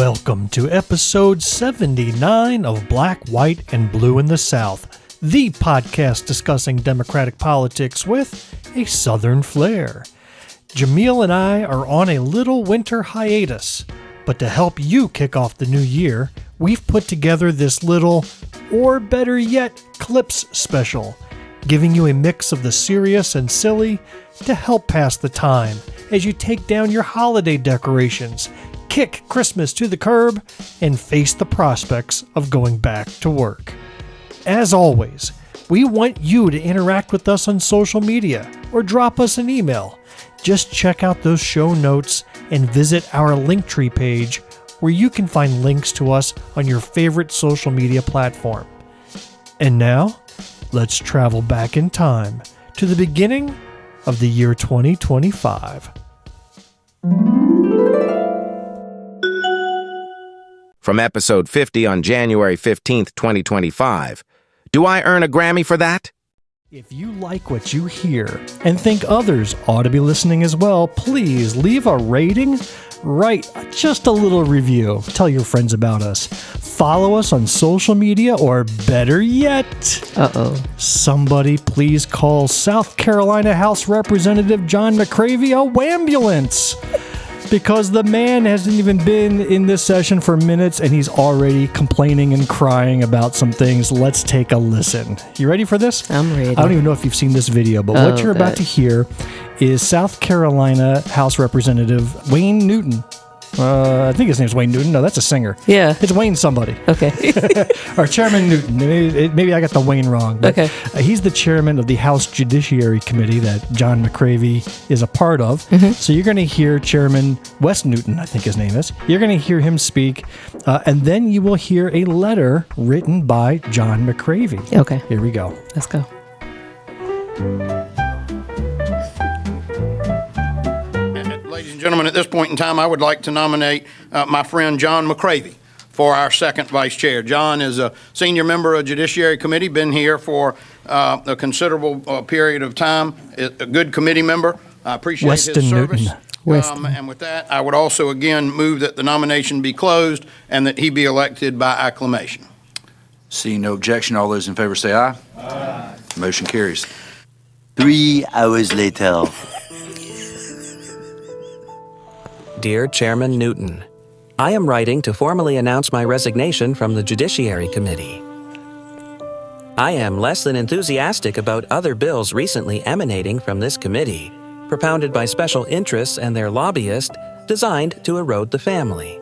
Welcome to episode 79 of Black, White, and Blue in the South, the podcast discussing Democratic politics with a Southern flair. Jamil and I are on a little winter hiatus, but to help you kick off the new year, we've put together this little, or better yet, clips special, giving you a mix of the serious and silly to help pass the time as you take down your holiday decorations, kick Christmas to the curb, and face the prospects of going back to work. As always, we want you to interact with us on social media or drop us an email. Just check out those show notes and visit our Linktree page where you can find links to us on your favorite social media platform. And now, let's travel back in time to the beginning of the year 2025. From episode 50 on January 15th, 2025. Do I earn a Grammy for that? If you like what you hear and think others ought to be listening as well, please leave a rating, write just a little review, tell your friends about us, follow us on social media, or better yet, somebody please call South Carolina House Representative John McCravey a wambulance. Because the man hasn't even been in this session for minutes and he's already complaining and crying about some things. Let's take a listen. You ready for this? I'm ready. I don't even know if you've seen this video, but what you're about to hear is South Carolina House Representative Wayne Newton. I think his name's Wayne Newton. No, that's a singer. Yeah. It's Wayne somebody. Okay. Or Chairman Newton. Maybe I got the Wayne wrong. But okay. He's the chairman of the House Judiciary Committee that John McCravey is a part of. Mm-hmm. So you're going to hear Chairman Wes Newton, I think his name is. You're going to hear him speak. And then you will hear a letter written by John McCravey. Okay. Here we go. Let's go. Ladies and gentlemen, at this point in time, I would like to nominate my friend John McCravey for our second vice chair. John is a senior member of the Judiciary Committee, been here for a considerable period of time, a good committee member. I appreciate his service. And with that, I would also again move that the nomination be closed and that he be elected by acclamation. Seeing no objection, all those in favor say aye. Aye. Motion carries. 3 hours later. Dear Chairman Newton, I am writing to formally announce my resignation from the Judiciary Committee. I am less than enthusiastic about other bills recently emanating from this committee, propounded by special interests and their lobbyists, designed to erode the family.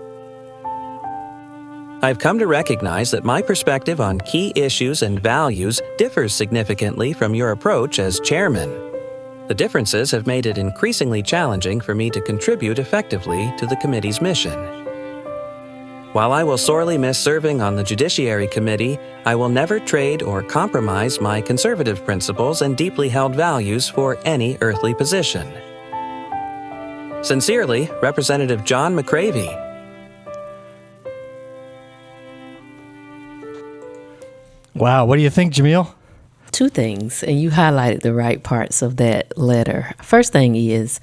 I've come to recognize that my perspective on key issues and values differs significantly from your approach as chairman. The differences have made it increasingly challenging for me to contribute effectively to the committee's mission. While I will sorely miss serving on the Judiciary Committee, I will never trade or compromise my conservative principles and deeply held values for any earthly position. Sincerely, Representative John McCravey. Wow, what do you think, Jamil? Two things, and you highlighted the right parts of that letter. First thing is,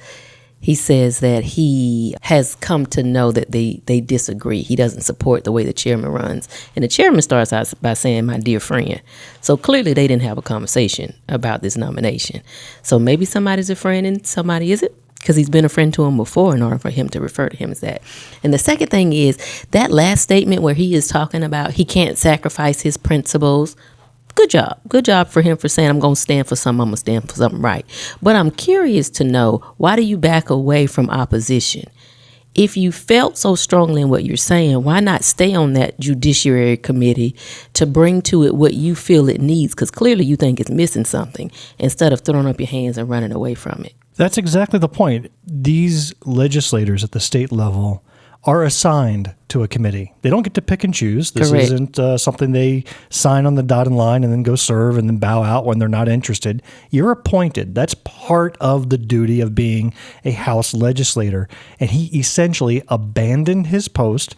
he says that he has come to know that they disagree. He doesn't support the way the chairman runs. And the chairman starts out by saying, my dear friend. So clearly they didn't have a conversation about this nomination. So maybe somebody's a friend and somebody isn't, because he's been a friend to him before in order for him to refer to him as that. And the second thing is that last statement where he is talking about he can't sacrifice his principles. Good job. Good job for him for saying, I'm going to stand for something, I'm going to stand for something right. But I'm curious to know, why do you back away from opposition? If you felt so strongly in what you're saying, why not stay on that Judiciary Committee to bring to it what you feel it needs? Because clearly you think it's missing something, instead of throwing up your hands and running away from it. That's exactly the point. These legislators at the state level are assigned to a committee. They don't get to pick and choose. This Correct. isn't something they sign on the dotted line and then go serve and then bow out when they're not interested. You're appointed. That's part of the duty of being a House legislator. And he essentially abandoned his post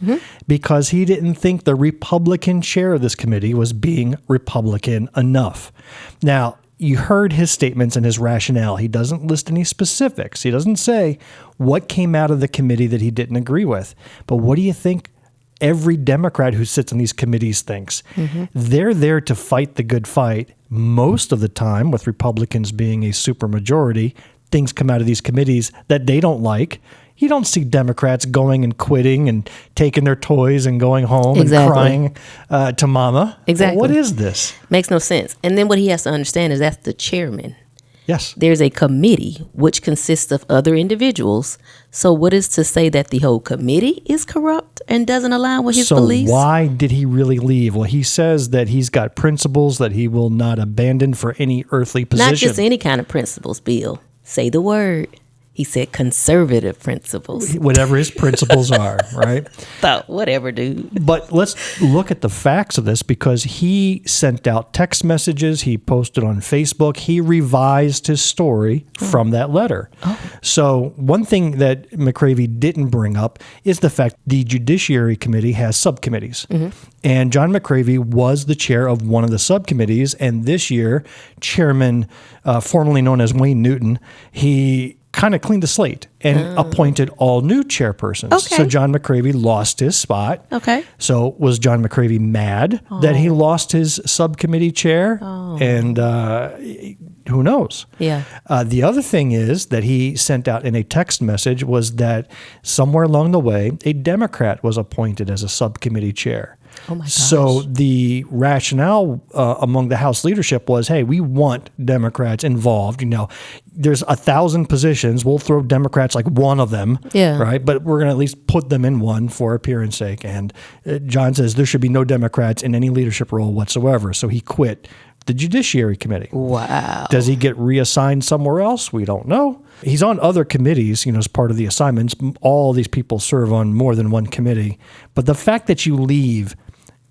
because he didn't think the Republican chair of this committee was being Republican enough. Now, you heard his statements and his rationale. He doesn't list any specifics. He doesn't say what came out of the committee that he didn't agree with. But what do you think every Democrat who sits on these committees thinks. They're there to fight the good fight. Most of the time, with Republicans being a supermajority, things come out of these committees that they don't like. You don't see Democrats going and quitting and taking their toys and going home and crying to mama. Exactly. What is this? Makes no sense. And then what he has to understand is that's the chairman. Yes. There's a committee which consists of other individuals. So what is to say that the whole committee is corrupt and doesn't align with his beliefs? So why did he really leave? Well, he says that he's got principles that he will not abandon for any earthly position. Not just any kind of principles, Bill. Say the word. He said conservative principles. Whatever his principles are, right? So, whatever, dude. But let's look at the facts of this, because he sent out text messages. He posted on Facebook. He revised his story from that letter. So one thing that McCravy didn't bring up is the fact the Judiciary Committee has subcommittees. And John McCravy was the chair of one of the subcommittees. And this year, Chairman, formerly known as Wayne Newton, he kind of cleaned the slate and appointed all new chairpersons. Okay. So John McCravy lost his spot. Okay. So was John McCravy mad that he lost his subcommittee chair? And who knows? Yeah. The other thing is that he sent out in a text message was that somewhere along the way, a Democrat was appointed as a subcommittee chair. Oh my gosh. So the rationale among the House leadership was, hey, we want Democrats involved. You know, there's 1,000 positions. We'll throw Democrats like one of them, right? But we're going to at least put them in one for appearance sake. And John says there should be no Democrats in any leadership role whatsoever. So he quit the Judiciary Committee. Wow. Does he get reassigned somewhere else? We don't know. He's on other committees, as part of the assignments. All these people serve on more than one committee. But the fact that you leave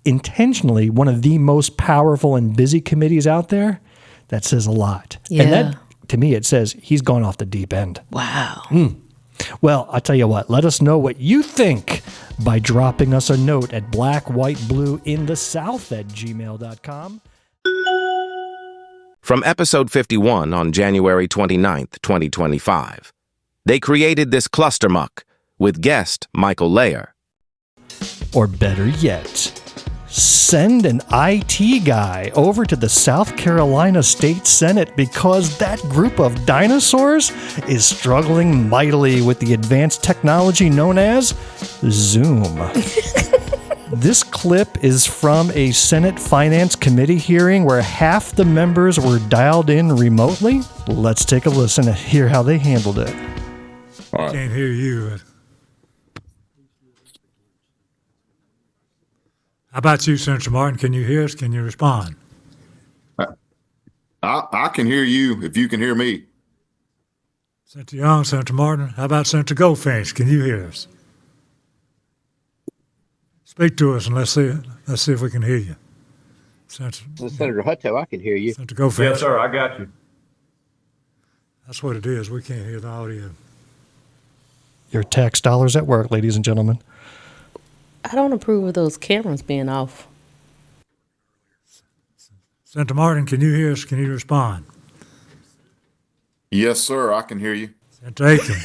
intentionally one of the most powerful and busy committees out there, that says a lot. Yeah. And that, to me, it says he's gone off the deep end. Wow. Well, I'll tell you what, let us know what you think by dropping us a note at blackwhiteblueinthesouth@gmail.com. From episode 51 on January 29th, 2025. They created this Clustermuck with guest Michael Layer. Or better yet, send an IT guy over to the South Carolina State Senate because that group of dinosaurs is struggling mightily with the advanced technology known as Zoom. This clip is from a Senate Finance Committee hearing where half the members were dialed in remotely. Let's take a listen and hear how they handled it. I can't hear you. How about you, Senator Martin? Can you hear us? Can you respond? I can hear you if you can hear me. Senator Young, Senator Martin. How about Senator Goldfinch? Can you hear us? Speak to us and let's see if we can hear you. Senator Hutto, I can hear you. Senator Goldfinch. Yes, sir, I got you. That's what it is. We can't hear the audio. Your tax dollars at work, ladies and gentlemen. I don't approve of those cameras being off. Senator Martin, can you hear us? Can you respond? Yes, sir, I can hear you. Senator Aiken.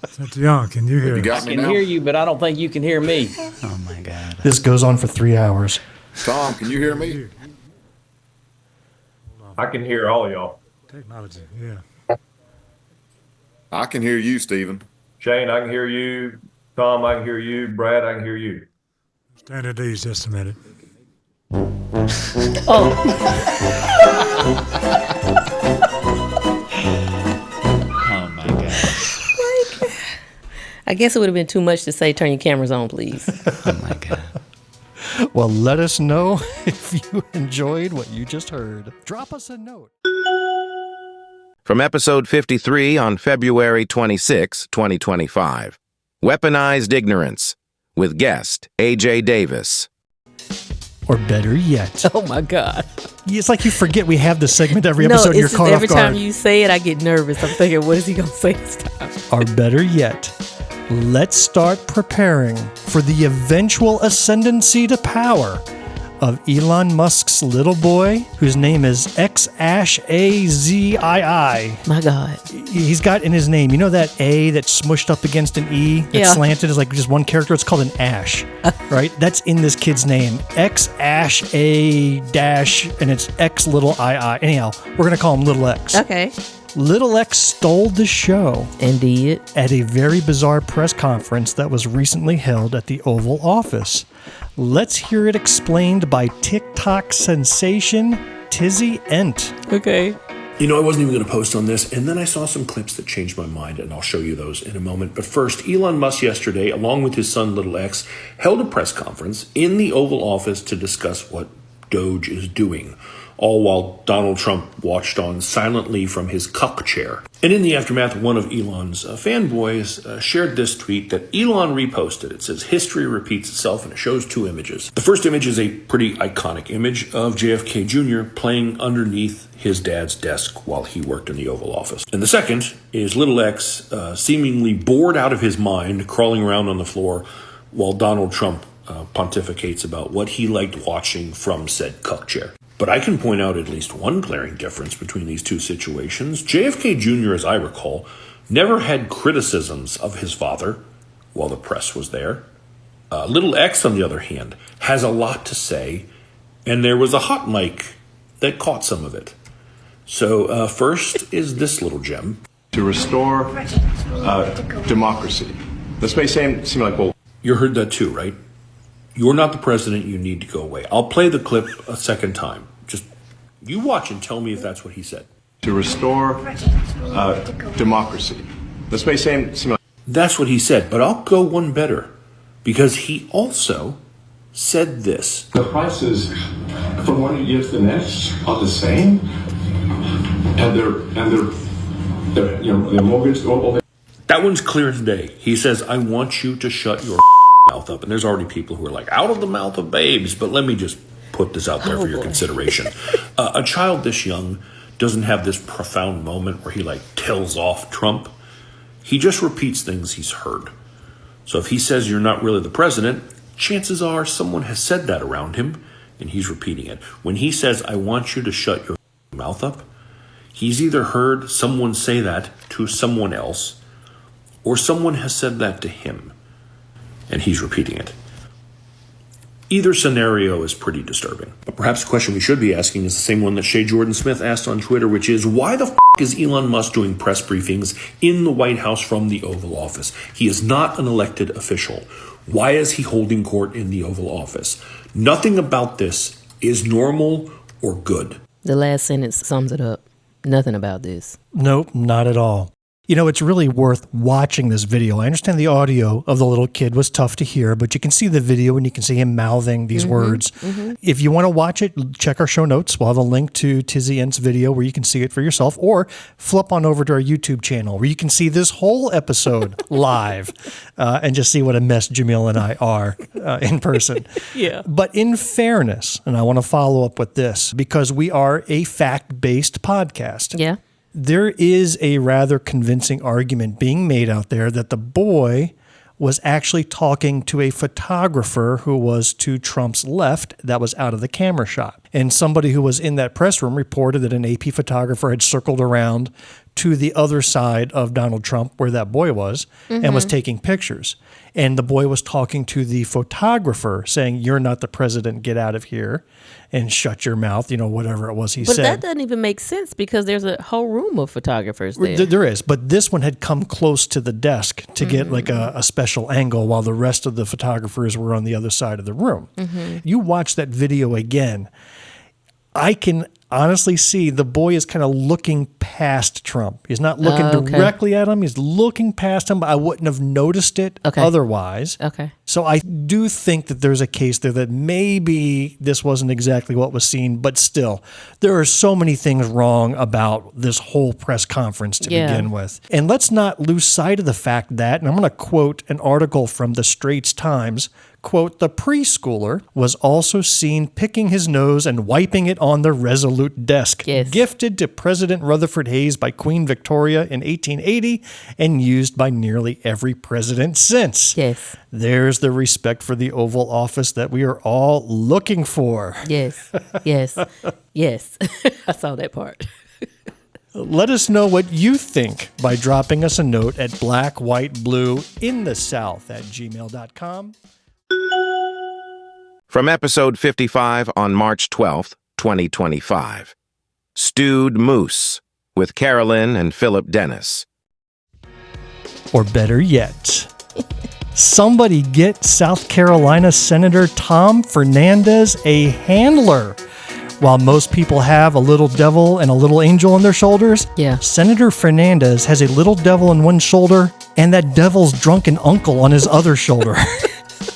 Senator Young, can you hear us? You got I me can now? hear you, but I don't think you can hear me. Oh, my God. This goes on for 3 hours. Tom, can you hear me? I can hear all y'all. Technology, yeah. I can hear you, Stephen. Shane, I can hear you. Tom, I can hear you. Brad, I can hear you. Stand at ease just a minute. Oh. Oh, my God. I guess it would have been too much to say, turn your cameras on, please. Oh, my God. Well, let us know if you enjoyed what you just heard. Drop us a note. From episode 53 on February 26, 2025. Weaponized Ignorance with guest A.J. Davis. Or better yet. Oh, my God. It's like you forget we have this segment every episode and you're caught off every guard. time you say it, I get nervous. I'm thinking, what is he going to say this time? Or better yet, let's start preparing for the eventual ascendancy to power of Elon Musk's little boy, whose name is Xashazii. My God. He's got in his name, you know that A that's smushed up against an E that's slanted is like just one character? It's called an Ash, right? That's in this kid's name. X-A dash, and it's X little I. Anyhow, we're going to call him Little X. Okay. Little X stole the show. Indeed. At a very bizarre press conference that was recently held at the Oval Office. Let's hear it explained by TikTok sensation Tizzy Ent. Okay. You know, I wasn't even going to post on this, and then I saw some clips that changed my mind, and I'll show you those in a moment. But first, Elon Musk yesterday, along with his son Little X, held a press conference in the Oval Office to discuss what Doge is doing, all while Donald Trump watched on silently from his cuck chair. And in the aftermath, one of Elon's fanboys shared this tweet that Elon reposted. It says, "History repeats itself," and it shows two images. The first image is a pretty iconic image of JFK Jr. playing underneath his dad's desk while he worked in the Oval Office. And the second is Little X seemingly bored out of his mind, crawling around on the floor while Donald Trump pontificates about what he liked watching from said cuck chair. But I can point out at least one glaring difference between these two situations. JFK Jr., as I recall, never had criticisms of his father while the press was there. Little X, on the other hand, has a lot to say, and there was a hot mic that caught some of it. So first is this little gem. To restore democracy. This may seem like, well... You heard that too, right? You're not the president, you need to go away. I'll play the clip a second time. Just, you watch and tell me if that's what he said. To restore democracy. This may seem like... That's what he said, but I'll go one better. Because he also said this. The prices from one year to the next are the same. And their mortgage... That one's clear as day. He says, "I want you to shut your mouth up." And there's already people who are like, out of the mouth of babes. But let me just put this out there for your consideration. A child this young doesn't have this profound moment where he tells off Trump. He just repeats things he's heard. So if he says you're not really the president, chances are someone has said that around him and he's repeating it. When he says, "I want you to shut your mouth up," he's either heard someone say that to someone else or someone has said that to him, and he's repeating it. Either scenario is pretty disturbing. But perhaps the question we should be asking is the same one that Shea Jordan Smith asked on Twitter, which is, why the f*** is Elon Musk doing press briefings in the White House from the Oval Office? He is not an elected official. Why is he holding court in the Oval Office? Nothing about this is normal or good. The last sentence sums it up. Nothing about this. Nope, not at all. You know, it's really worth watching this video. I understand the audio of the little kid was tough to hear, but you can see the video and you can see him mouthing these words. Mm-hmm. If you want to watch it, check our show notes. We'll have a link to Tizzy Ent's video where you can see it for yourself, or flip on over to our YouTube channel where you can see this whole episode live and just see what a mess Jamil and I are in person. Yeah. But in fairness, and I want to follow up with this because we are a fact-based podcast. Yeah. There is a rather convincing argument being made out there that the boy was actually talking to a photographer who was to Trump's left that was out of the camera shot. And somebody who was in that press room reported that an AP photographer had circled around to the other side of Donald Trump where that boy was and was taking pictures. And the boy was talking to the photographer saying, "You're not the president, get out of here and shut your mouth," whatever it was he said. But that doesn't even make sense because there's a whole room of photographers there. There is, but this one had come close to the desk to get a special angle while the rest of the photographers were on the other side of the room. You watch that video again, I can honestly see the boy is kind of looking past Trump. He's not looking directly at him. He's looking past him, but I wouldn't have noticed it otherwise. Okay. So I do think that there's a case there that maybe this wasn't exactly what was seen, but still, there are so many things wrong about this whole press conference to begin with. And let's not lose sight of the fact that, and I'm going to quote an article from the Straits Times, quote, the preschooler was also seen picking his nose and wiping it on the Resolute desk, gifted to President Rutherford Hayes by Queen Victoria in 1880 and used by nearly every president since. Yes. There's the respect for the Oval Office that we are all looking for. Yes, yes, yes. I saw that part. Let us know what you think by dropping us a note at blackwhiteblueinthesouth@gmail.com. From episode 55 on March 12th, 2025. Stewed Moose with Carolyn and Phillip Dennis. Or better yet, somebody get South Carolina Senator Tom Fernandez a handler. While most people have a little devil and a little angel on their shoulders, Senator Fernandez has a little devil on one shoulder and that devil's drunken uncle on his other shoulder.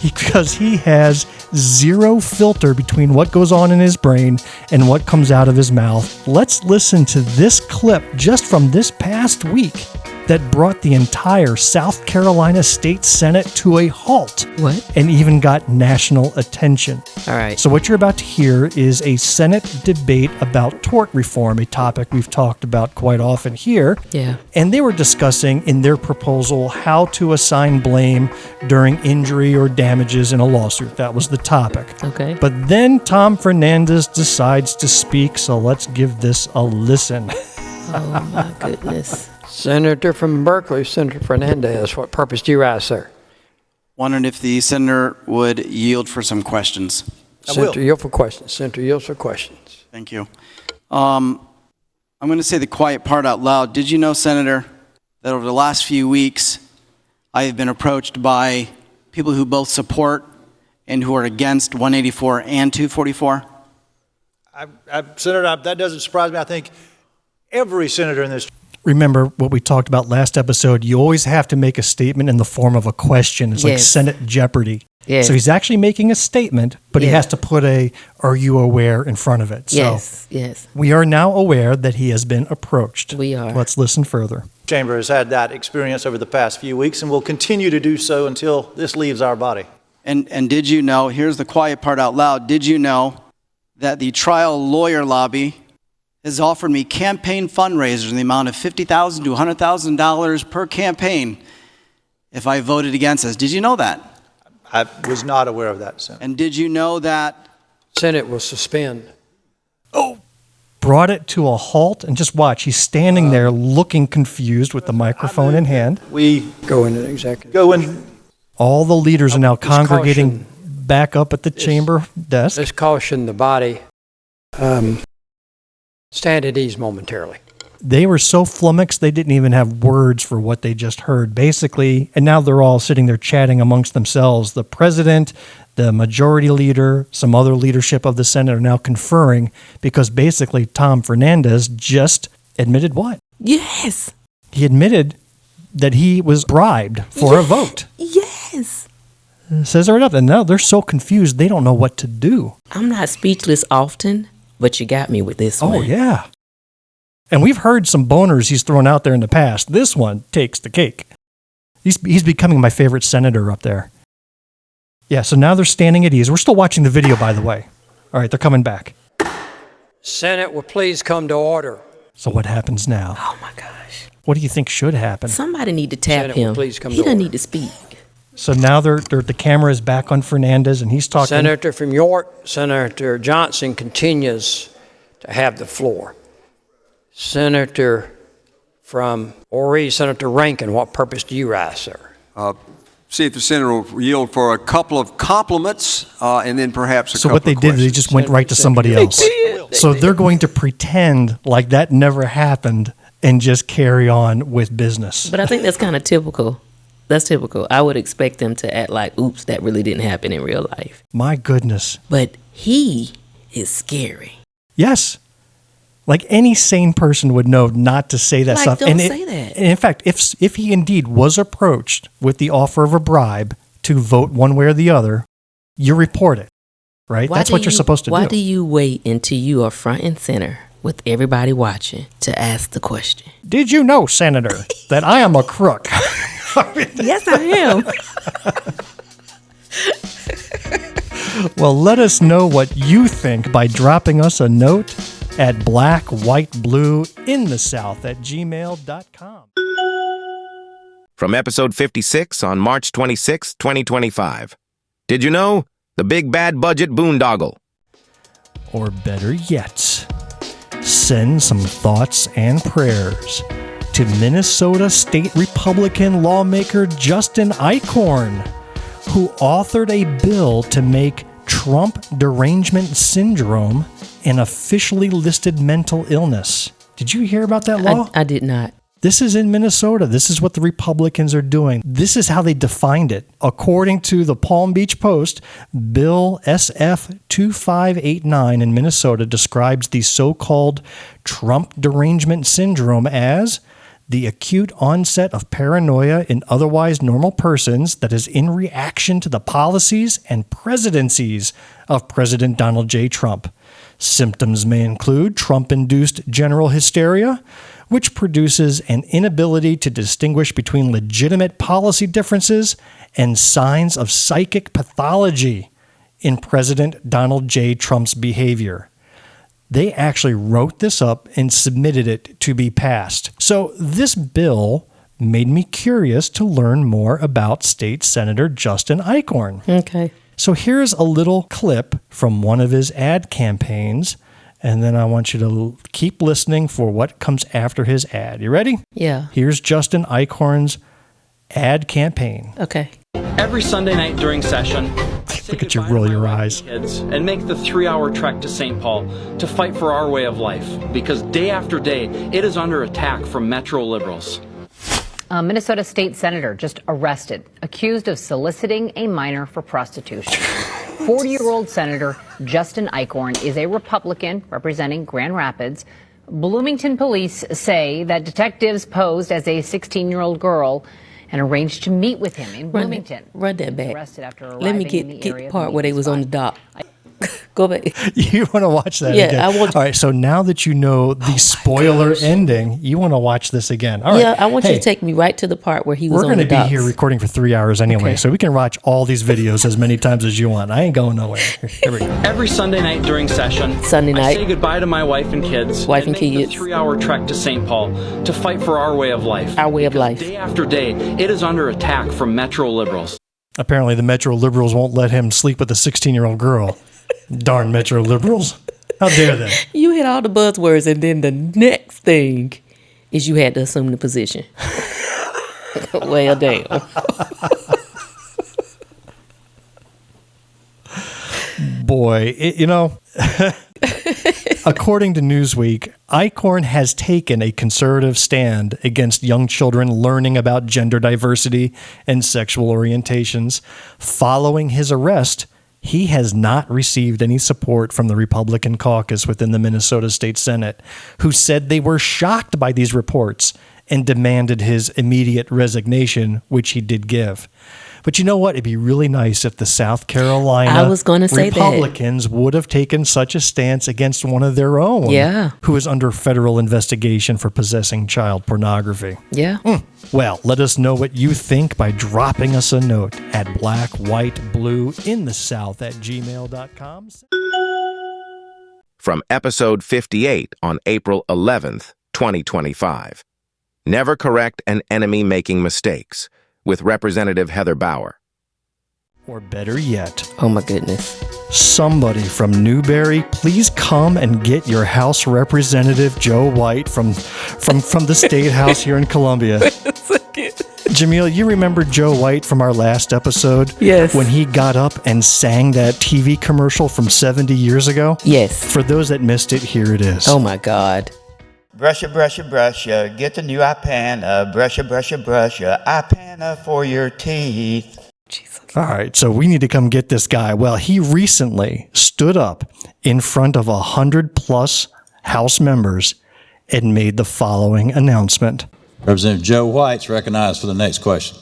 Because he has zero filter between what goes on in his brain and what comes out of his mouth. Let's listen to this clip just from this past week that brought the entire South Carolina State Senate to a halt. What? And even got national attention. All right. So what you're about to hear is a Senate debate about tort reform, a topic we've talked about quite often here. Yeah. And they were discussing in their proposal how to assign blame during injury or damages in a lawsuit. That was the topic. Okay. But then Tom Fernandez decides to speak, so let's give this a listen. Oh, my goodness. Senator from Berkeley, Senator Fernandez, what purpose do you rise, sir? Wondering if the senator would yield for some questions. Senator, yield for questions. Senator, yield for questions. Thank you. I'm going to say the quiet part out loud. Did you know, Senator, that over the last few weeks, I have been approached by people who both support and who are against 184 and 244? Senator, that doesn't surprise me. I think every senator in this. Remember what we talked about last episode. You always have to make a statement in the form of a question. It's like Senate Jeopardy. Yes. So he's actually making a statement, but he has to put a "Are you aware?" in front of it. Yes, so we are now aware that he has been approached. We are. Let's listen further. Chamber has had that experience over the past few weeks and will continue to do so until this leaves our body. And did you know, here's the quiet part out loud, did you know that the trial lawyer lobby has offered me campaign fundraisers in the amount of $50,000 to $100,000 per campaign if I voted against this? Did you know that? I was not aware of that, Senator. And did you know that? Senate will suspend. Brought it to a halt, and just watch. He's standing there looking confused with the microphone in hand. We go into executive. Go in. All the leaders are now congregating back up at the chamber desk. Let's caution the body. Stand at ease momentarily. They were so flummoxed, they didn't even have words for what they just heard. Basically, and now they're all sitting there chatting amongst themselves. The president, the majority leader, some other leadership of the Senate are now conferring because basically Tom Fernandez just admitted what? Yes. He admitted that he was bribed for a vote. Yes. It says it right up. And now they're so confused, they don't know what to do. I'm not speechless often, but you got me with this one. Oh, yeah. And we've heard some boners he's thrown out there in the past. This one takes the cake. He's becoming my favorite senator up there. Yeah, so now they're standing at ease. We're still watching the video, by the way. All right, they're coming back. Senate will please come to order. So what happens now? Oh, my gosh. What do you think should happen? Somebody need to tap Senate him. will please come He to doesn't order. need to speak. So now the camera is back on Fernandez, and he's talking. Senator from York, Senator Johnson continues to have the floor. Senator from Horry, Senator Rankin, what purpose do you rise, sir? See if the senator will yield for a couple of compliments and then perhaps a So couple what they of did is they questions. just went right to somebody else. So they're going to pretend like that never happened and just carry on with business. But I think that's kind of typical. That's typical. I would expect them to act like, oops, that really didn't happen in real life. My goodness. But he is scary. Yes. Like any sane person would know not to say that Like, stuff. don't say that. And in fact, if he indeed was approached with the offer of a bribe to vote one way or the other, you report it, right? That's what you're supposed to do. Why do you wait until you are front and center with everybody watching to ask the question? Did you know, Senator, that I am a crook? Yes, I am. Well, let us know what you think by dropping us a note at blackwhiteblueinthesouth@gmail.com. From episode 56 on March 26, 2025. Did you know? The big bad budget boondoggle. Or better yet, send some thoughts and prayers to Minnesota State Republican lawmaker Justin Eichhorn, who authored a bill to make Trump derangement syndrome an officially listed mental illness. Did you hear about that law? I did not. This is in Minnesota. This is what the Republicans are doing. This is how they defined it. According to the Palm Beach Post, Bill SF 2589 in Minnesota describes the so-called Trump derangement syndrome as the acute onset of paranoia in otherwise normal persons that is in reaction to the policies and presidencies of President Donald J. Trump. Symptoms may include Trump-induced general hysteria, which produces an inability to distinguish between legitimate policy differences and signs of psychic pathology in President Donald J. Trump's behavior. They actually wrote this up and submitted it to be passed. So this bill made me curious to learn more about State Senator Justin Eichhorn. Okay. So here's a little clip from one of his ad campaigns, and then I want you to keep listening for what comes after his ad. You ready? Yeah. Here's Justin Eichhorn's ad campaign. Okay. Every Sunday night during session, look at you roll your eyes, kids, and make the 3-hour trek to St. Paul to fight for our way of life, because day after day, it is under attack from Metro liberals. A Minnesota state senator just arrested, accused of soliciting a minor for prostitution. 40-year-old Senator Justin Eichhorn is a Republican representing Grand Rapids. Bloomington police say that detectives posed as a 16-year-old girl and arranged to meet with him in Bloomington. Run that back. Arrested after Let me arriving in the get area the of part where they was on the dock. Go back. You want to watch that Yeah, again? I want. All right, so now that you know the spoiler ending, you want to watch this again. All right. Yeah, I want you to take me right to the part where he was We're on the going to docks. be here recording for 3 hours anyway, Okay. so we can watch all these videos as many times as you want. I ain't going nowhere. Here we go. Every Sunday night during session, Sunday night. I say goodbye to my wife and kids. Wife and make kids. the 3-hour trek to St. Paul to fight for our way of life. Our way of life. Day after day, it is under attack from Metro liberals. Apparently, the Metro liberals won't let him sleep with a 16-year-old girl. Darn Metro liberals. How dare they? You hit all the buzzwords, and then the next thing is you had to assume the position. Well, damn. Boy, according to Newsweek, Eichhorn has taken a conservative stand against young children learning about gender diversity and sexual orientations. Following his arrest, he has not received any support from the Republican caucus within the Minnesota State Senate, who said they were shocked by these reports and demanded his immediate resignation, which he did give. But you know what? It'd be really nice if the South Carolina I was gonna say that. Republicans would have taken such a stance against one of their own who is under federal investigation for possessing child pornography. Yeah. Well, let us know what you think by dropping us a note at blackwhiteblueinthesouth@gmail.com. From episode 58 on April 11th, 2025. Never correct an enemy making mistakes, with Representative Heather Bauer. Or better yet, oh my goodness, somebody from Newberry, please come and get your House Representative Joe White from the State House here in Columbia. Jamil, you remember Joe White from our last episode? Yes. When he got up and sang that TV commercial from 70 years ago? Yes. For those that missed it, here it is. Oh my God. Brush ya, get the new iPana, brush ya, iPana for your teeth. All right, so we need to come get this guy. Well, he recently stood up in front of 100+ House members and made the following announcement. Representative Joe White's recognized for the next question.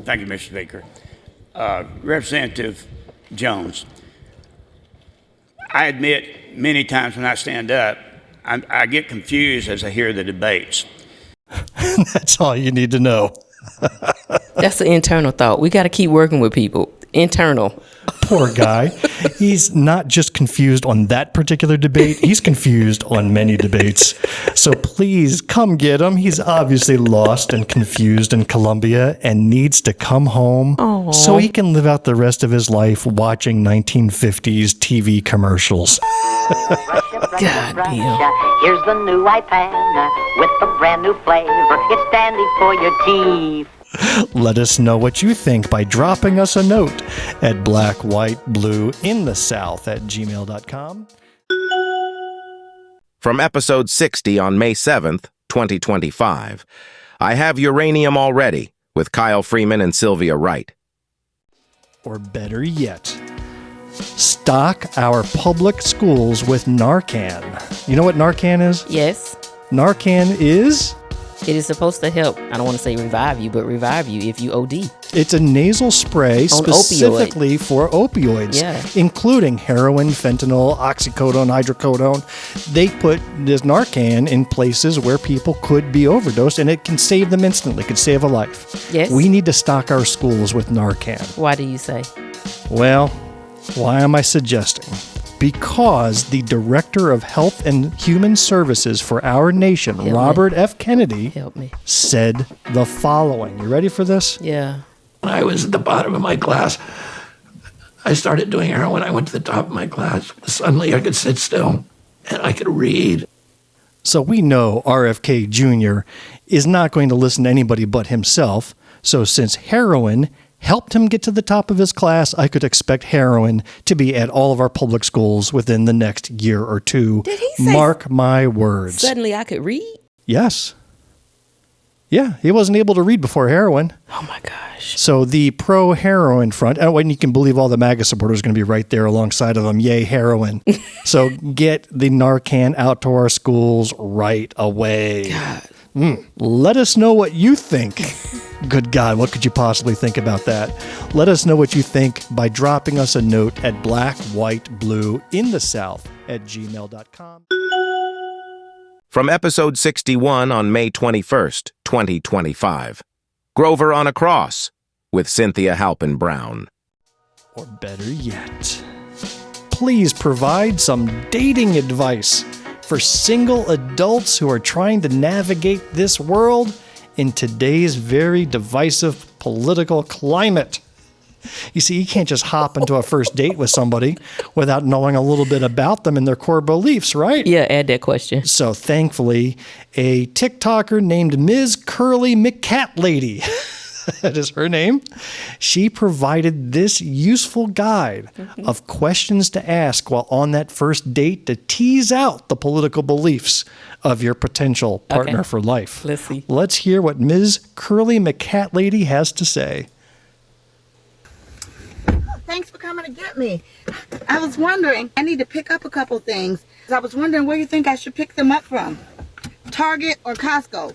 Thank you, Mr. Speaker. Representative Jones, I admit many times when I stand up, I get confused as I hear the debates. That's all you need to know. That's an internal thought. We got to keep working with people. Internal. Poor guy. He's not just confused on that particular debate. He's confused on many debates. So please come get him. He's obviously lost and confused in Colombia and needs to come home so he can live out the rest of his life watching 1950s TV commercials. God damn. Here's the new iPad with a brand new flavor. It's dandy for your teeth. Let us know what you think by dropping us a note at blackwhiteblueinthesouth@gmail.com. From episode 60 on May 7th, 2025, I have Uranium Already with Kyle Freeman and Sylvia Wright. Or better yet, stock our public schools with Narcan. You know what Narcan is? Yes. Narcan is? It is supposed to help, I don't want to say revive you, but revive you if you OD. It's a nasal spray specifically for opioids, including heroin, fentanyl, oxycodone, hydrocodone. They put this Narcan in places where people could be overdosed, and it can save them instantly. It could save a life. Yes. We need to stock our schools with Narcan. Why do you say? Well, why am I suggesting? Because the Director of Health and Human Services for our nation, Robert F. Kennedy, said the following. You ready for this? Yeah. When I was at the bottom of my class, I started doing heroin. I went to the top of my class. Suddenly I could sit still and I could read. So we know RFK Jr. is not going to listen to anybody but himself. So since heroin helped him get to the top of his class, I could expect heroin to be at all of our public schools within the next year or two. Did he say? Mark my words. Suddenly I could read? Yes. Yeah, he wasn't able to read before heroin. Oh my gosh. So the pro-heroin front, and you can believe all the MAGA supporters are going to be right there alongside of them. Yay, heroin. So get the Narcan out to our schools right away. God. Let us know what you think. Good God, what could you possibly think about that? Let us know what you think by dropping us a note at blackwhiteblueinthesouth@gmail.com. From episode 61 on May 21st, 2025, Grover on a Cross with Cynthia Halpin Brown. Or better yet, please provide some dating advice for single adults who are trying to navigate this world in today's very divisive political climate. You see, you can't just hop into a first date with somebody without knowing a little bit about them and their core beliefs, right? Yeah, add that question. So thankfully, a TikToker named Ms. Curly McCatlady, that is her name, she provided this useful guide of questions to ask while on that first date to tease out the political beliefs of your potential partner for life. Let's see. Let's hear what Ms. Curly McCatlady has to say. Thanks for coming to get me. I was wondering, I need to pick up a couple things. I was wondering where you think I should pick them up from. Target or Costco?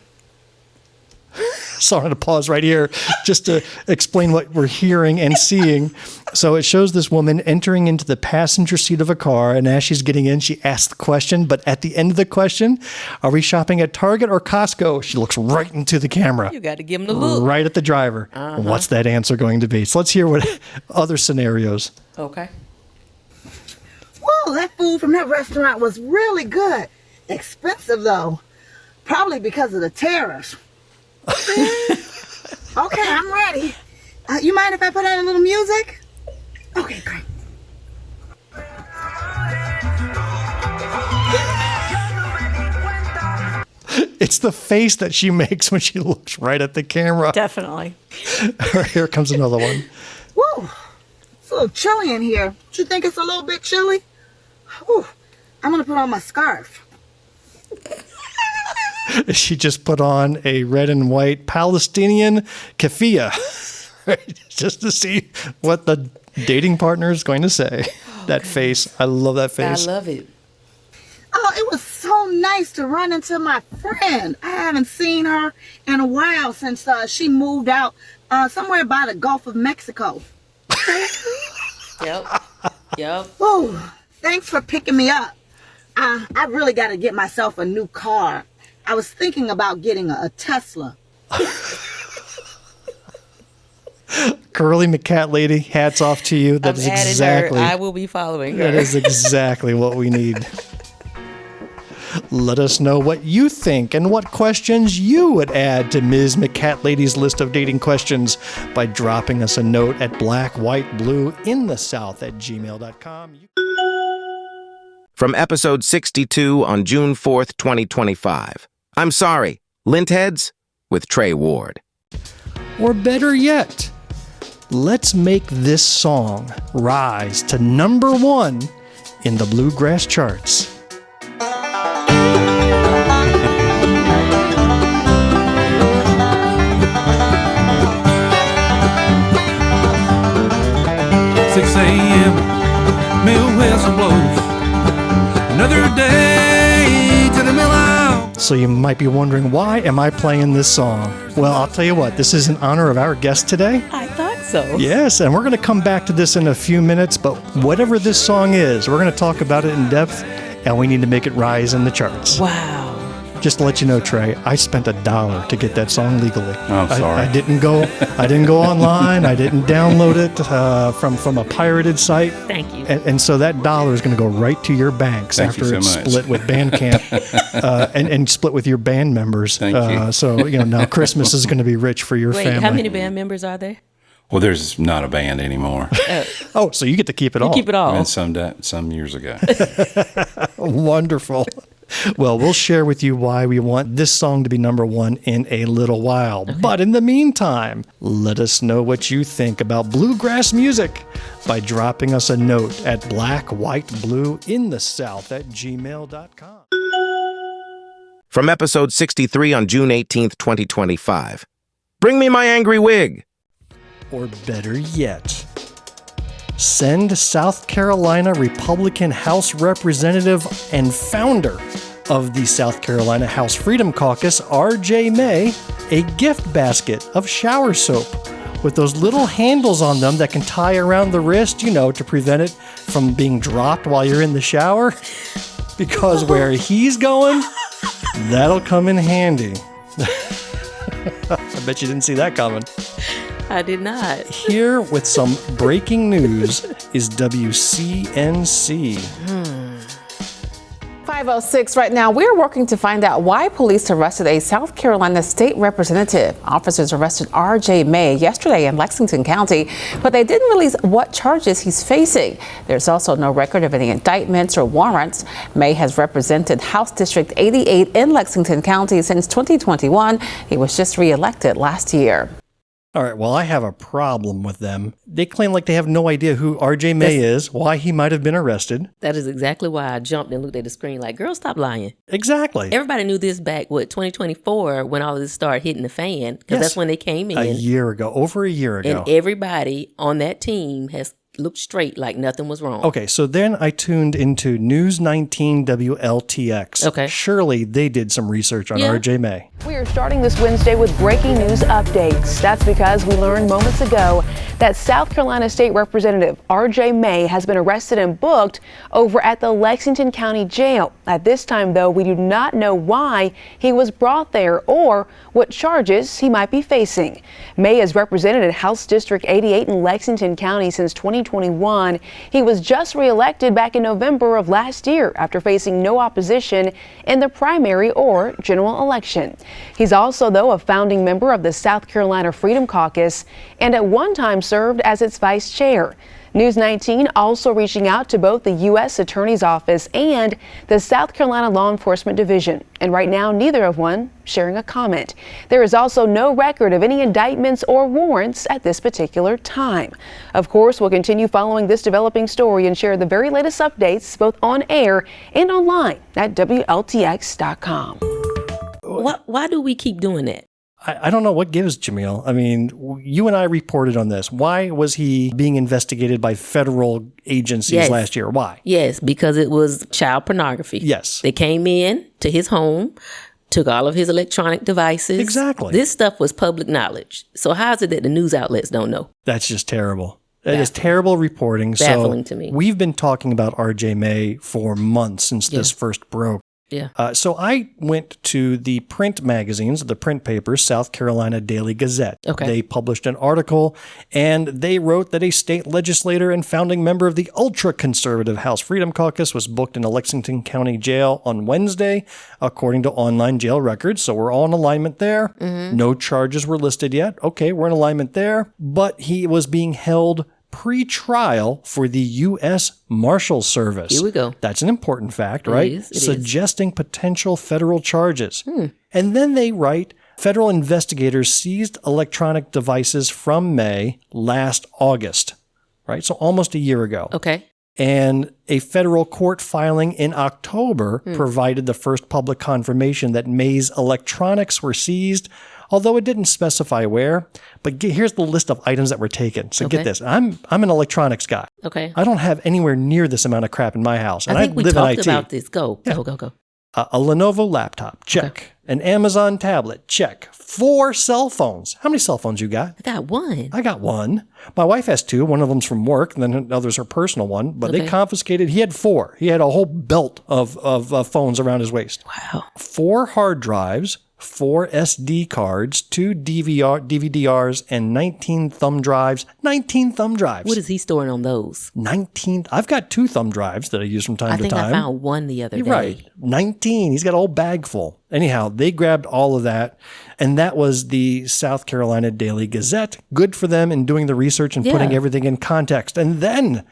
So I'm going to pause right here just to explain what we're hearing and seeing. So it shows this woman entering into the passenger seat of a car, and as she's getting in, she asks the question, but at the end of the question, are we shopping at Target or Costco? She looks right into the camera. You got to give him the look. Right at the driver. What's that answer going to be? So let's hear what other scenarios. Okay. Whoa, that food from that restaurant was really good. Expensive, though. Probably because of the tariffs. Okay, I'm ready. You mind if I put on a little music? Okay, great. It's the face that she makes when she looks right at the camera. Definitely. Here comes another one. Whoa, it's a little chilly in here. Do you think it's a little bit chilly? Whew. I'm gonna put on my scarf. She just put on a red and white Palestinian keffiyeh, right? Just to see what the dating partner is going to say. That face. I love that face. I love it. Oh, it was so nice to run into my friend. I haven't seen her in a while since she moved out somewhere by the Gulf of Mexico. Yep. Oh, thanks for picking me up. I really got to get myself a new car. I was thinking about getting a Tesla. Curly McCat Lady, hats off to you. That is exactly. I will be following her. That is exactly what we need. Let us know what you think and what questions you would add to Ms. McCat Lady's list of dating questions by dropping us a note at blackwhiteblueinthesouth@gmail.com. From episode 62 on June 4th, 2025. I'm sorry, Lintheads with Trey Ward. Or better yet, let's make this song rise to number 1 in the bluegrass charts. Mill whistle blows. Another day to the mill out. So you might be wondering, why am I playing this song? Well, I'll tell you what, this is in honor of our guest today. I thought so. Yes, and we're going to come back to this in a few minutes, but whatever this song is, we're going to talk about it in depth, and we need to make it rise in the charts. Wow. Just to let you know, Trey, I spent $1 to get that song legally. Oh, sorry. I didn't go online. I didn't download it from a pirated site. Thank you. And so that $1 is going to go right to your banks Thank after you so it's much. split with Bandcamp and split with your band members. Thank you. So now Christmas is going to be rich for your family. Wait, how many band members are there? Well, there's not a band anymore. Oh, so you get to keep it all. Keep it all. And some years ago. Wonderful. Well, we'll share with you why we want this song to be number 1 in a little while. Okay. But in the meantime, let us know what you think about bluegrass music by dropping us a note at blackwhiteblueinthesouth@gmail.com. From episode 63 on June 18th, 2025. Bring me my angry wig. Or better yet, send South Carolina Republican House Representative and founder of the South Carolina House Freedom Caucus, R.J. May, a gift basket of shower soap with those little handles on them that can tie around the wrist, to prevent it from being dropped while you're in the shower. Because where he's going, that'll come in handy. I bet you didn't see that coming. I did not. Here with some breaking news is WCNC. 5:06 right now. We're working to find out why police arrested a South Carolina state representative. Officers arrested R.J. May yesterday in Lexington County, but they didn't release what charges he's facing. There's also no record of any indictments or warrants. May has represented House District 88 in Lexington County since 2021. He was just reelected last year. All right, well, I have a problem with them. They claim like they have no idea who R.J. May is, why he might have been arrested. That is exactly why I jumped and looked at the screen like, girl, stop lying. Exactly. Everybody knew this back, 2024, when all of this started hitting the fan, because that's when they came in. A year ago, over a year ago. And everybody on that team has looked straight like nothing was wrong. Okay, so then I tuned into News 19 WLTX. Okay. Surely they did some research on R.J. May. We are starting this Wednesday with breaking news updates. That's because we learned moments ago that South Carolina State Representative R.J. May has been arrested and booked over at the Lexington County Jail. At this time, though, we do not know why he was brought there or what charges he might be facing. May has represented House District 88 in Lexington County since 2021. He was just reelected back in November of last year after facing no opposition in the primary or general election. He's also, though, a founding member of the South Carolina Freedom Caucus and at one time served as its vice chair. News 19 also reaching out to both the U.S. Attorney's Office and the South Carolina Law Enforcement Division. And right now, neither of one sharing a comment. There is also no record of any indictments or warrants at this particular time. Of course, we'll continue following this developing story and share the very latest updates both on air and online at WLTX.com. Why do we keep doing that? I don't know what gives, Jamil. I mean, you and I reported on this. Why was he being investigated by federal agencies last year? Why? Yes, because it was child pornography. Yes. They came in to his home, took all of his electronic devices. Exactly. This stuff was public knowledge. So how is it that the news outlets don't know? That's just terrible. That is terrible reporting. Baffling to me. We've been talking about R.J. May for months since this first broke. Yeah. So I went to the print magazines, the print papers, South Carolina Daily Gazette. Okay. They published an article, and they wrote that a state legislator and founding member of the ultra-conservative House Freedom Caucus was booked in a Lexington County jail on Wednesday, according to online jail records. So we're all in alignment there. No charges were listed yet. Okay, we're in alignment there. But he was being held pre-trial for the U.S. Marshal Service. Here we go. That's an important fact, right? It is. Suggesting potential federal charges. And then they write, federal investigators seized electronic devices from May last August, right? So almost a year ago. Okay. And a federal court filing in October provided the first public confirmation that May's electronics were seized, although it didn't specify where. But here's the list of items that were taken. So get this. I'm an electronics guy. Okay. I don't have anywhere near this amount of crap in my house. And I think we live in talked IT. about this. Go. A Lenovo laptop, check. Okay. An Amazon tablet, check. 4 cell phones. How many cell phones you got? I got one. I got one. My wife has 2. One of them's from work, and then another's her personal one. But they confiscated. He had 4. He had a whole belt of phones around his waist. Wow. 4 hard drives, 4 SD cards, 2 DVDRs, and 19 thumb drives. 19 thumb drives. What is he storing on those? 19. I've got 2 thumb drives that I use from time to time. I think I found one the other day. Right. 19. He's got a whole bag full. Anyhow, they grabbed all of that, and that was the South Carolina Daily Gazette. Good for them in doing the research and putting everything in context. And then,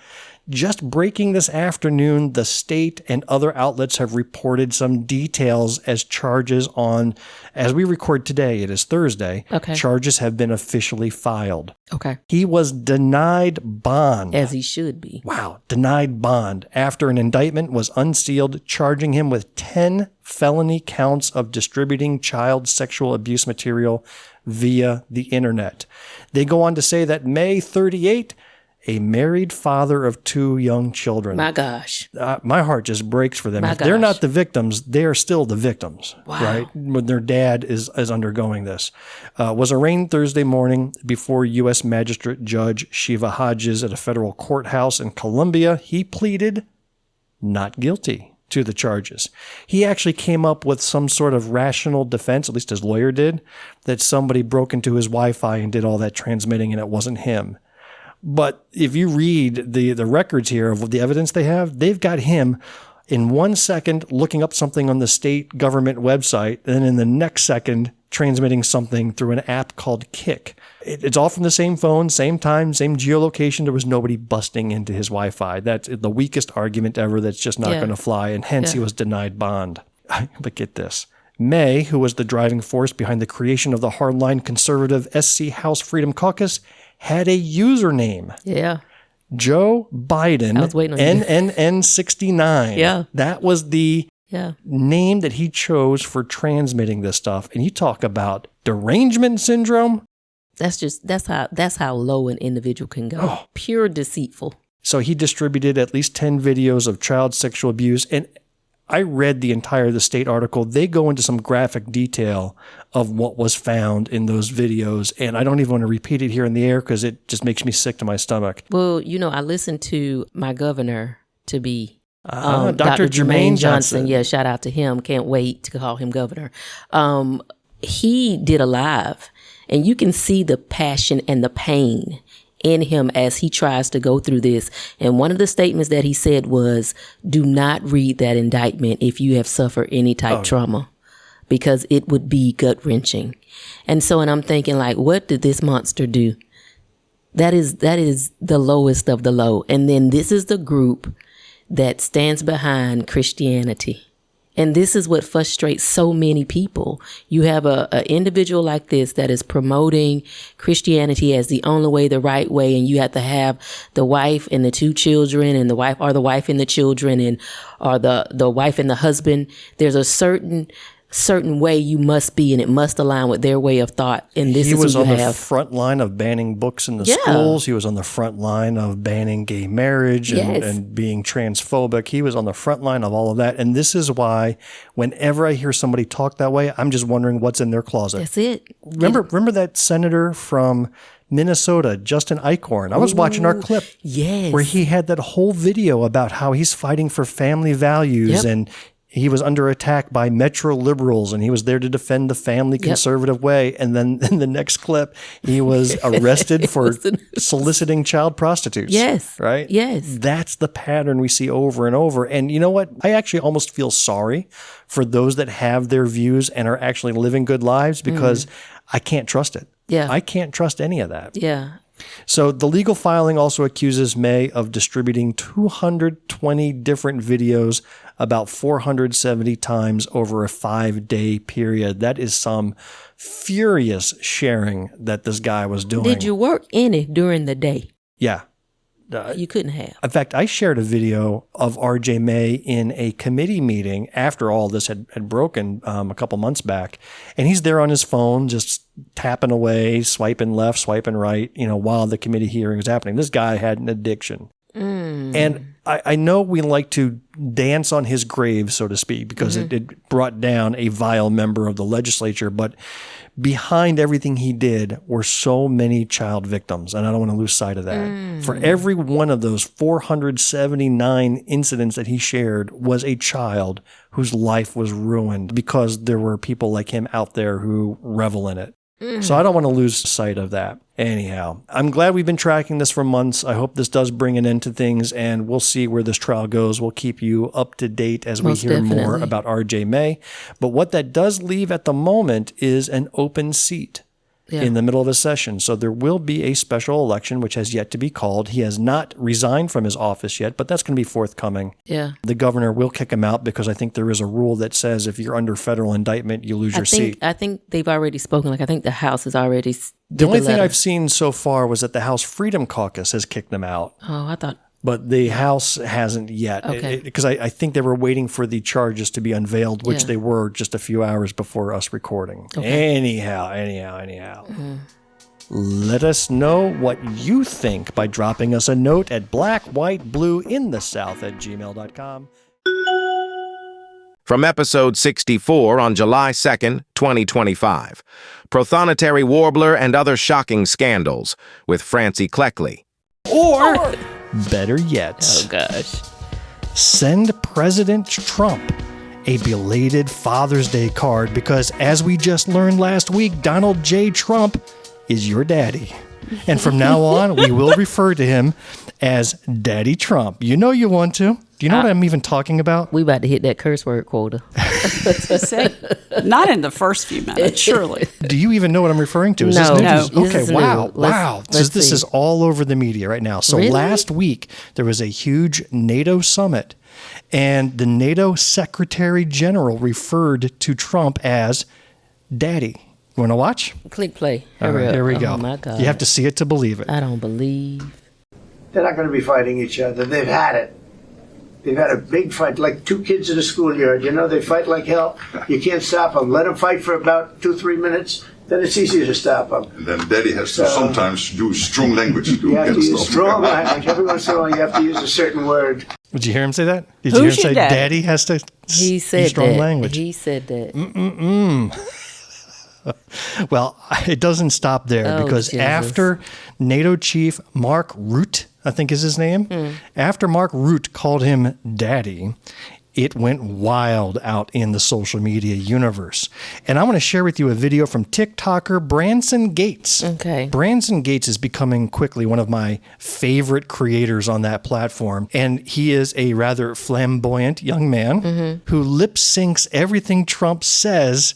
just breaking this afternoon, the state and other outlets have reported some details as charges on, as we record today, it is Thursday, charges have been officially filed. Okay. He was denied bond. As he should be. Wow. Denied bond after an indictment was unsealed, charging him with 10 felony counts of distributing child sexual abuse material via the internet. They go on to say that May 38, a married father of 2 young children. My gosh. My heart just breaks for them. My If they're gosh. not the victims, they are still the victims, Wow. right? When their dad is undergoing this. Was arraigned Thursday morning before U.S. Magistrate Judge Shiva Hodges at a federal courthouse in Columbia. He pleaded not guilty to the charges. He actually came up with some sort of rational defense, at least his lawyer did, that somebody broke into his Wi-Fi and did all that transmitting and it wasn't him. But if you read the records here of the evidence they have, they've got him in 1 second looking up something on the state government website, and then in the next second transmitting something through an app called Kik. It's all from the same phone, same time, same geolocation. There was nobody busting into his Wi-Fi. That's the weakest argument ever. That's just not going to fly, and hence he was denied bond. But get this. May, who was the driving force behind the creation of the hardline conservative SC House Freedom Caucus, had a username. Yeah. Joe Biden, I was waiting on you. NNN69. Yeah. That was the name that he chose for transmitting this stuff. And you talk about derangement syndrome. That's how low an individual can go. Oh. Pure deceitful. So he distributed at least 10 videos of child sexual abuse. And I read the state article. They go into some graphic detail of what was found in those videos. And I don't even want to repeat it here in the air because it just makes me sick to my stomach. Well, I listened to my governor to be Dr. Jermaine Johnson. Yeah, shout out to him. Can't wait to call him governor. He did a live, and you can see the passion and the pain in him as he tries to go through this. And one of the statements that he said was, do not read that indictment if you have suffered any type trauma, because it would be gut-wrenching. And I'm thinking, like, what did this monster do? That is the lowest of the low. And then this is the group that stands behind Christianity. And this is what frustrates so many people. You have an individual like this that is promoting Christianity as the only way, the right way, and you have to have the wife and the 2 children, and the wife and the children, and or the wife and the husband. There's a certain way you must be, and it must align with their way of thought. And this he is was what you on have. The front line of banning books in the schools. He was on the front line of banning gay marriage and being transphobic. He was on the front line of all of that. And this is why whenever I hear somebody talk that way, I'm just wondering what's in their closet. That's it. Remember that senator from Minnesota, Justin Eichhorn? I was watching our clip where he had that whole video about how he's fighting for family values and he was under attack by Metro liberals and he was there to defend the family conservative way. And then in the next clip, he was arrested for soliciting child prostitutes. Yes. Right? Yes. That's the pattern we see over and over. And you know what? I actually almost feel sorry for those that have their views and are actually living good lives because I can't trust it. Yeah. I can't trust any of that. Yeah. So the legal filing also accuses May of distributing 220 different videos about 470 times over a 5-day period. That is some furious sharing that this guy was doing. Did you work any during the day? Yeah. You couldn't have. In fact, I shared a video of RJ May in a committee meeting after all this had broken a couple months back. And he's there on his phone, just tapping away, swiping left, swiping right, while the committee hearing is happening. This guy had an addiction. And I know we like to dance on his grave, so to speak, because it brought down a vile member of the legislature. But behind everything he did were so many child victims, and I don't want to lose sight of that. For every one of those 479 incidents that he shared was a child whose life was ruined because there were people like him out there who revel in it. So I don't want to lose sight of that. Anyhow, I'm glad we've been tracking this for months. I hope this does bring an end to things, and we'll see where this trial goes. We'll keep you up to date as we hear more about RJ May. But what that does leave at the moment is an open seat in the middle of a session. So there will be a special election, which has yet to be called. He has not resigned from his office yet, but that's going to be forthcoming. Yeah. The governor will kick him out because I think there is a rule that says if you're under federal indictment, you lose your seat. I think they've already spoken. I think the House has already The only thing I've seen so far was that the House Freedom Caucus has kicked him out. Oh, I thought. But the House hasn't yet. Okay. Because I think they were waiting for the charges to be unveiled, which they were just a few hours before us recording. Okay. Anyhow. Let us know what you think by dropping us a note at blackwhiteblueinthesouth@gmail.com. From episode 64 on July 2nd, 2025, Prothonotary Warbler and Other Shocking Scandals with Francie Kleckley. Or, better yet, oh gosh, send President Trump a belated Father's Day card because, as we just learned last week, Donald J. Trump is your daddy. And from now on, we will refer to him as Daddy Trump. You know you want to. Do you know what I'm even talking about? We about to hit that curse word quota. Not in the first few minutes, surely. Do you even know what I'm referring to? Is No. this new? No. Okay, This is wow. new. Wow. Let's This see. is all over the media right now. So Really? last week, there was a huge NATO summit, and the NATO Secretary General referred to Trump as Daddy. You want to watch? Click play. All right, here we go. Oh my God. You have to see it to believe it. I don't believe. They're not going to be fighting each other. They've had it. They've had a big fight, like two kids in a schoolyard. They fight like hell. You can't stop them. Let them fight for about 2-3 minutes. Then it's easier to stop them. And then Daddy has to sometimes do strong language to You have get to use stuff. strong language. Every once in a while, you have to use a certain word. Did you hear him say that? Did you hear him say Daddy has to He said use strong that. language? He said that. Well, it doesn't stop there because Jesus. after NATO chief Mark Rutte, I think is his name, after Mark Rutte called him Daddy, it went wild out in the social media universe. And I want to share with you a video from TikToker Branson Gates. Okay. Branson Gates is becoming quickly one of my favorite creators on that platform. And he is a rather flamboyant young man who lip syncs everything Trump says,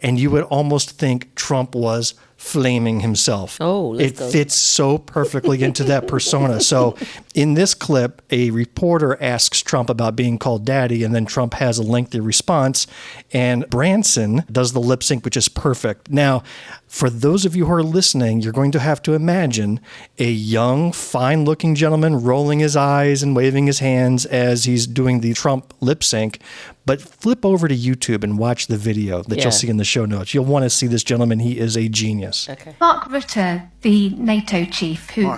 and you would almost think Trump was flaming himself. Oh, it fits so perfectly into that persona. So in this clip, a reporter asks Trump about being called daddy, and then Trump has a lengthy response, and Branson does the lip sync, which is perfect. Now, for those of you who are listening, you're going to have to imagine a young, fine-looking gentleman rolling his eyes and waving his hands as he's doing the Trump lip sync. But flip over to YouTube and watch the video that you'll see in the show notes. You'll want to see this gentleman. He is a genius. Okay. Mark Rutte, the NATO chief, who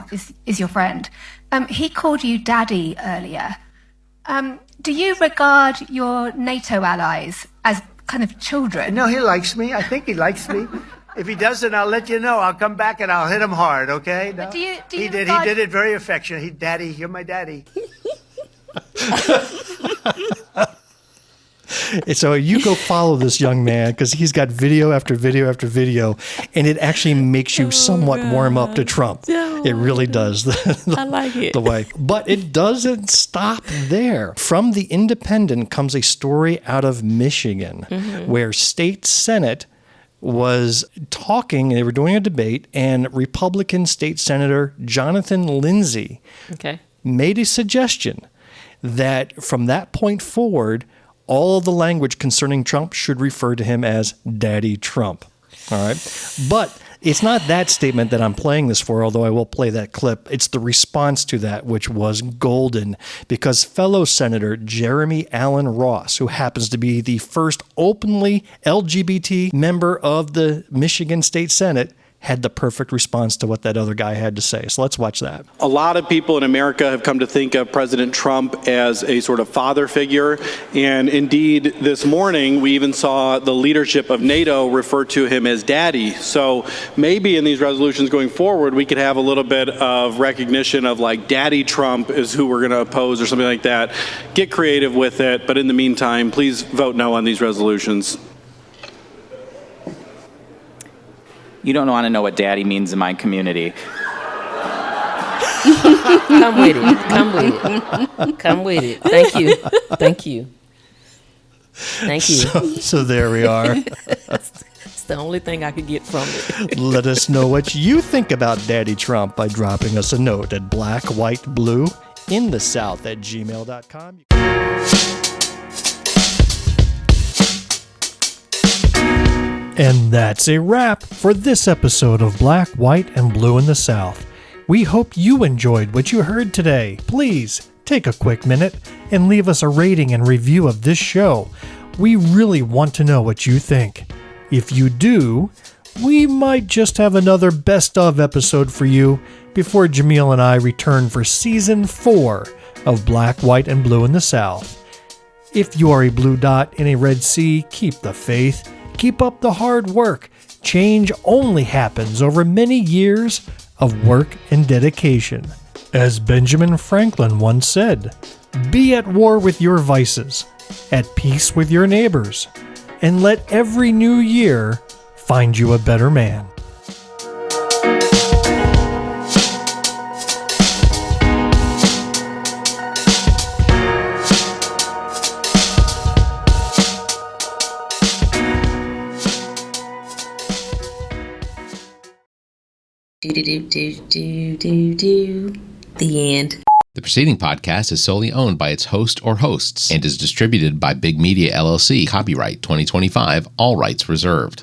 is your friend, he called you daddy earlier. Do you regard your NATO allies as kind of children? No, he likes me. I think he likes me. If he doesn't, I'll let you know. I'll come back and I'll hit him hard, okay? No? Do you He did it very affectionate. Daddy, you're my daddy. So you go follow this young man because he's got video after video after video, and it actually makes you somewhat warm up to Trump. It really does. I like it. The way. But it doesn't stop there. From The Independent comes a story out of Michigan where state Senate was talking, they were doing a debate, and Republican State Senator Jonathan Lindsay made a suggestion that from that point forward, all of the language concerning Trump should refer to him as Daddy Trump. All right. But it's not that statement that I'm playing this for, although I will play that clip. It's the response to that, which was golden, because fellow Senator Jeremy Allen Ross, who happens to be the first openly LGBT member of the Michigan State Senate, had the perfect response to what that other guy had to say. So let's watch that. A lot of people in America have come to think of President Trump as a sort of father figure. And indeed, this morning, we even saw the leadership of NATO refer to him as daddy. So maybe in these resolutions going forward, we could have a little bit of recognition of like Daddy Trump is who we're going to oppose or something like that. Get creative with it. But in the meantime, please vote no on these resolutions. You don't want to know what daddy means in my community. Come with it. Come with it. Come with it. Thank you. Thank you. Thank you. So there we are. It's the only thing I could get from it. Let us know what you think about Daddy Trump by dropping us a note at blackwhiteblue@gmail.com. And that's a wrap for this episode of Black, White, and Blue in the South. We hope you enjoyed what you heard today. Please take a quick minute and leave us a rating and review of this show. We really want to know what you think. If you do, we might just have another best of episode for you before Jamil and I return for season 4 of Black, White, and Blue in the South. If you are a blue dot in a red sea, keep the faith. Keep up the hard work. Change only happens over many years of work and dedication. As Benjamin Franklin once said, be at war with your vices, at peace with your neighbors, and let every new year find you a better man. The end. The preceding podcast is solely owned by its host or hosts and is distributed by Big Media LLC. Copyright 2025, all rights reserved.